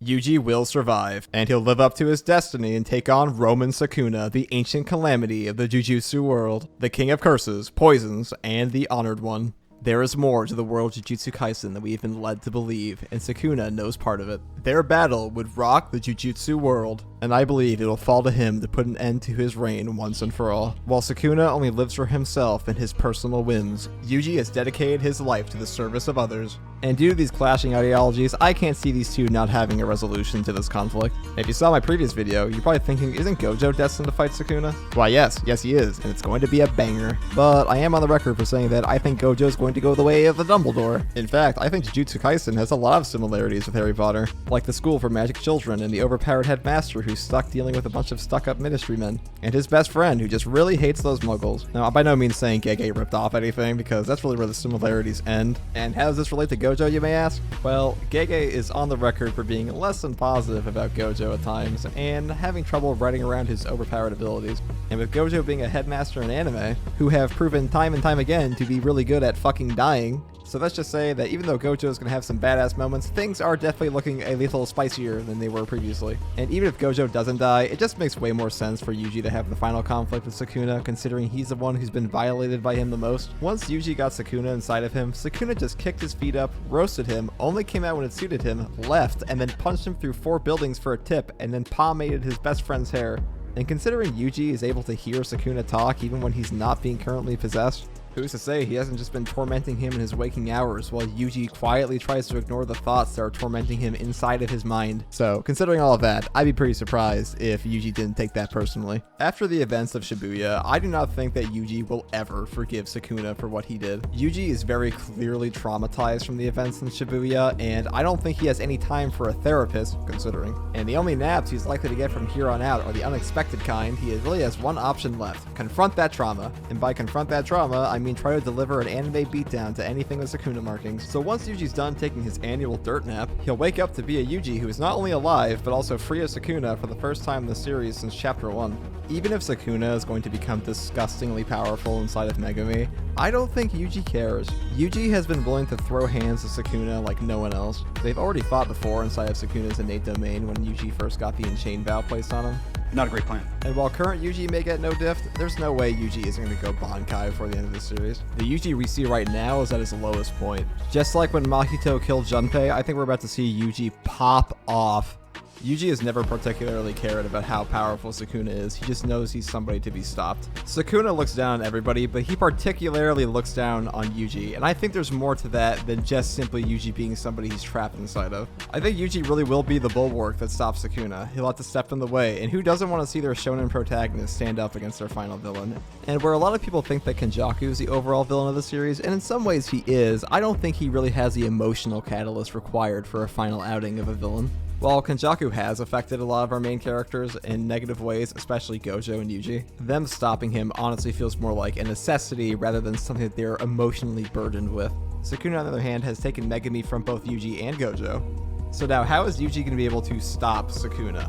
Yuji will survive, and he'll live up to his destiny and take on Roman Sukuna, the ancient calamity of the Jujutsu world, the king of curses, poisons, and the honored one. There is more to the world Jujutsu Kaisen than we have been led to believe, and Sukuna knows part of it. Their battle would rock the Jujutsu world, and I believe it will fall to him to put an end to his reign once and for all. While Sukuna only lives for himself and his personal whims, Yuji has dedicated his life to the service of others. And due to these clashing ideologies, I can't see these two not having a resolution to this conflict. If you saw my previous video, you're probably thinking, isn't Gojo destined to fight Sukuna? Why yes he is, and it's going to be a banger. But I am on the record for saying that I think Gojo is going to go the way of the Dumbledore. In fact, I think Jujutsu Kaisen has a lot of similarities with Harry Potter, like the school for magic children and the overpowered headmaster who's stuck dealing with a bunch of stuck-up ministry men, and his best friend who just really hates those muggles. Now, I'm by no means saying Gege ripped off anything, because that's really where the similarities end. And how does this relate to Gojo, you may ask? Well, Gege is on the record for being less than positive about Gojo at times, and having trouble writing around his overpowered abilities. And with Gojo being a headmaster in anime, who have proven time and time again to be really good at fucking dying, so let's just say that even though Gojo is going to have some badass moments, things are definitely looking a little spicier than they were previously. And even if Gojo doesn't die, it just makes way more sense for Yuji to have the final conflict with Sukuna, considering he's the one who's been violated by him the most. Once Yuji got Sukuna inside of him, Sukuna just kicked his feet up, roasted him, only came out when it suited him, left, and then punched him through 4 buildings for a tip, and then pomaded his best friend's hair. And considering Yuji is able to hear Sukuna talk even when he's not being currently possessed, who's to say he hasn't just been tormenting him in his waking hours while Yuji quietly tries to ignore the thoughts that are tormenting him inside of his mind. So, considering all of that, I'd be pretty surprised if Yuji didn't take that personally. After the events of Shibuya, I do not think that Yuji will ever forgive Sukuna for what he did. Yuji is very clearly traumatized from the events in Shibuya, and I don't think he has any time for a therapist, considering. And the only naps he's likely to get from here on out are the unexpected kind. He really has one option left: confront that trauma. And by confront that trauma, I mean try to deliver an anime beatdown to anything with Sukuna markings. So once Yuji's done taking his annual dirt nap, he'll wake up to be a Yuji who is not only alive, but also free of Sukuna for the first time in the series since chapter 1. Even if Sukuna is going to become disgustingly powerful inside of Megumi, I don't think Yuji cares. Yuji has been willing to throw hands to Sukuna like no one else. They've already fought before inside of Sukuna's innate domain when Yuji first got the Enchained Vow placed on him. Not a great plan. And while current Yuji may get no diff, there's no way Yuji isn't going to go Bankai before the end of the series. The Yuji we see right now is at his lowest point. Just like when Mahito killed Junpei, I think we're about to see Yuji pop off. Yuji has never particularly cared about how powerful Sukuna is, he just knows he's somebody to be stopped. Sukuna looks down on everybody, but he particularly looks down on Yuji, and I think there's more to that than just simply Yuji being somebody he's trapped inside of. I think Yuji really will be the bulwark that stops Sukuna. He'll have to step in the way, and who doesn't want to see their shonen protagonist stand up against their final villain? And where a lot of people think that Kenjaku is the overall villain of the series, and in some ways he is, I don't think he really has the emotional catalyst required for a final outing of a villain. While Kenjaku has affected a lot of our main characters in negative ways, especially Gojo and Yuji, them stopping him honestly feels more like a necessity rather than something that they're emotionally burdened with. Sukuna, on the other hand, has taken Megumi from both Yuji and Gojo. So now, how is Yuji going to be able to stop Sukuna?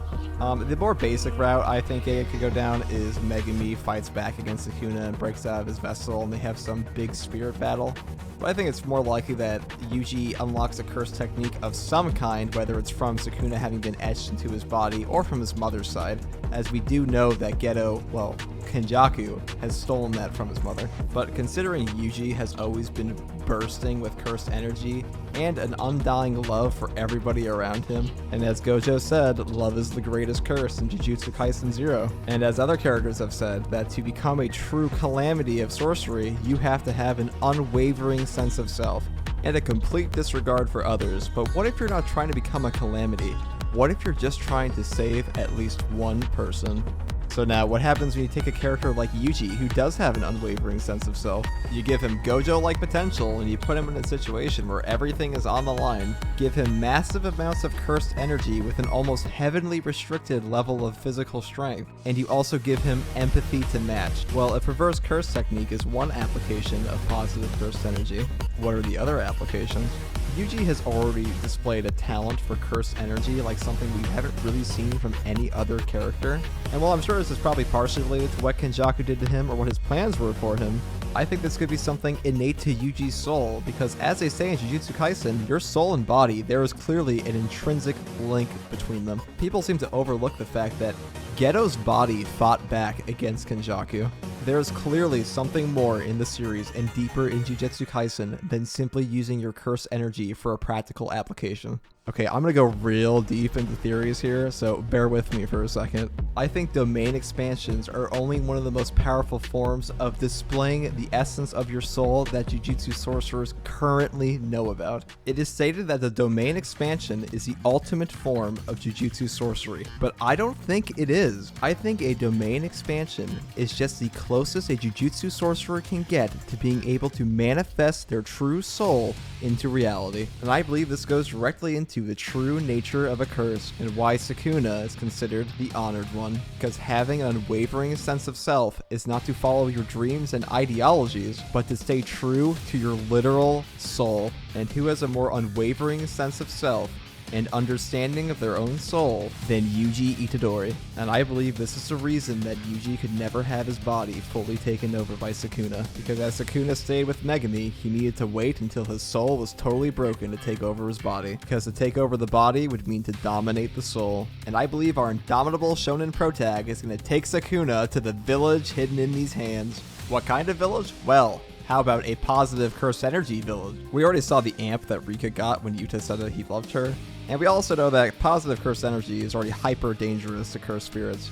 The more basic route I think Gege could go down is Megumi fights back against Sukuna and breaks out of his vessel, and they have some big spirit battle. But I think it's more likely that Yuji unlocks a curse technique of some kind, whether it's from Sukuna having been etched into his body or from his mother's side, as we do know that Kenjaku has stolen that from his mother. But considering Yuji has always been bursting with cursed energy and an undying love for everybody around him, and as Gojo said, love is the greatest curse in Jujutsu Kaisen 0. And as other characters have said, that to become a true calamity of sorcery, you have to have an unwavering sense of self and a complete disregard for others. But what if you're not trying to become a calamity? What if you're just trying to save at least one person? So now, what happens when you take a character like Yuji, who does have an unwavering sense of self? You give him Gojo-like potential, and you put him in a situation where everything is on the line. Give him massive amounts of cursed energy with an almost heavenly restricted level of physical strength, and you also give him empathy to match. Well, a reverse curse technique is one application of positive cursed energy. What are the other applications? Yuji has already displayed a talent for cursed energy like something we haven't really seen from any other character. And while I'm sure this is probably partially related to what Kenjaku did to him or what his plans were for him, I think this could be something innate to Yuji's soul, because as they say in Jujutsu Kaisen, your soul and body, there is clearly an intrinsic link between them. People seem to overlook the fact that Geto's body fought back against Kenjaku. There is clearly something more in the series and deeper in Jujutsu Kaisen than simply using your curse energy for a practical application. Okay, I'm gonna go real deep into theories here, so bear with me for a second. I think domain expansions are only one of the most powerful forms of displaying the essence of your soul that Jujutsu sorcerers currently know about. It is stated that the domain expansion is the ultimate form of Jujutsu sorcery, but I don't think it is. I think a domain expansion is just the closest a Jujutsu sorcerer can get to being able to manifest their true soul into reality. And I believe this goes directly into the true nature of a curse and why Sukuna is considered the honored one. Because having an unwavering sense of self is not to follow your dreams and ideologies, but to stay true to your literal soul. And who has a more unwavering sense of self and understanding of their own soul than Yuji Itadori? And I believe this is the reason that Yuji could never have his body fully taken over by Sukuna, because as Sukuna stayed with Megami, he needed to wait until his soul was totally broken to take over his body, because to take over the body would mean to dominate the soul. And I believe our indomitable shonen protag is going to take Sukuna to the village hidden in these hands. What kind of village? Well, how about a positive curse energy village? We already saw the amp that Rika got when Yuta said that he loved her, and we also know that positive curse energy is already hyper dangerous to curse spirits.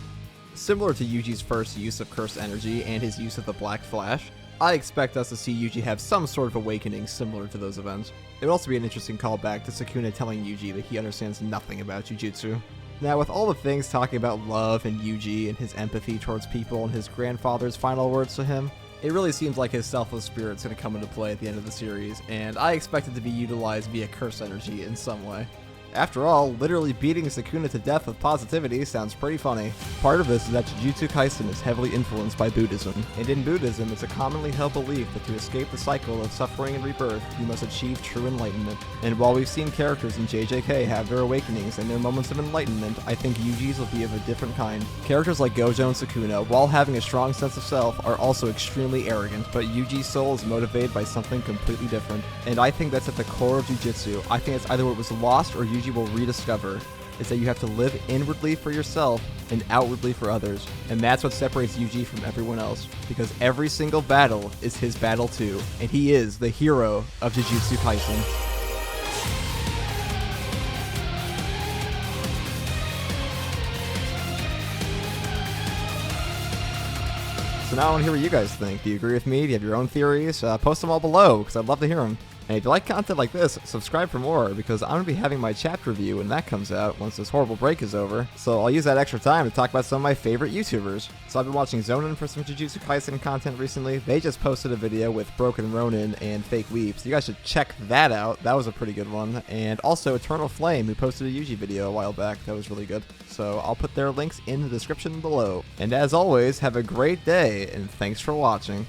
Similar to Yuji's first use of curse energy and his use of the Black Flash, I expect us to see Yuji have some sort of awakening similar to those events. It would also be an interesting callback to Sukuna telling Yuji that he understands nothing about Jujutsu. Now, with all the things talking about love and Yuji and his empathy towards people and his grandfather's final words to him, it really seems like his selfless spirit's going to come into play at the end of the series, and I expect it to be utilized via curse energy in some way. After all, literally beating Sukuna to death with positivity sounds pretty funny. Part of this is that Jujutsu Kaisen is heavily influenced by Buddhism, and in Buddhism it's a commonly held belief that to escape the cycle of suffering and rebirth, you must achieve true enlightenment. And while we've seen characters in JJK have their awakenings and their moments of enlightenment, I think Yuji's will be of a different kind. Characters like Gojo and Sukuna, while having a strong sense of self, are also extremely arrogant, but Yuji's soul is motivated by something completely different. And I think that's at the core of Jujutsu. I think it's either what was lost or Yuji will rediscover, is that you have to live inwardly for yourself and outwardly for others. And that's what separates Yuji from everyone else, because every single battle is his battle too, and he is the hero of Jujutsu Kaisen. So now I want to hear what you guys think. Do you agree with me? Do you have your own theories? Post them all below, because I'd love to hear them. And if you like content like this, subscribe for more, because I'm going to be having my chapter review when that comes out, once this horrible break is over. So I'll use that extra time to talk about some of my favorite YouTubers. So I've been watching Zonin for some Jujutsu Kaisen content recently. They just posted a video with Broken Ronin and Fake Weep, so you guys should check that out. That was a pretty good one. And also Eternal Flame, who posted a Yuji video a while back. That was really good. So I'll put their links in the description below. And as always, have a great day, and thanks for watching.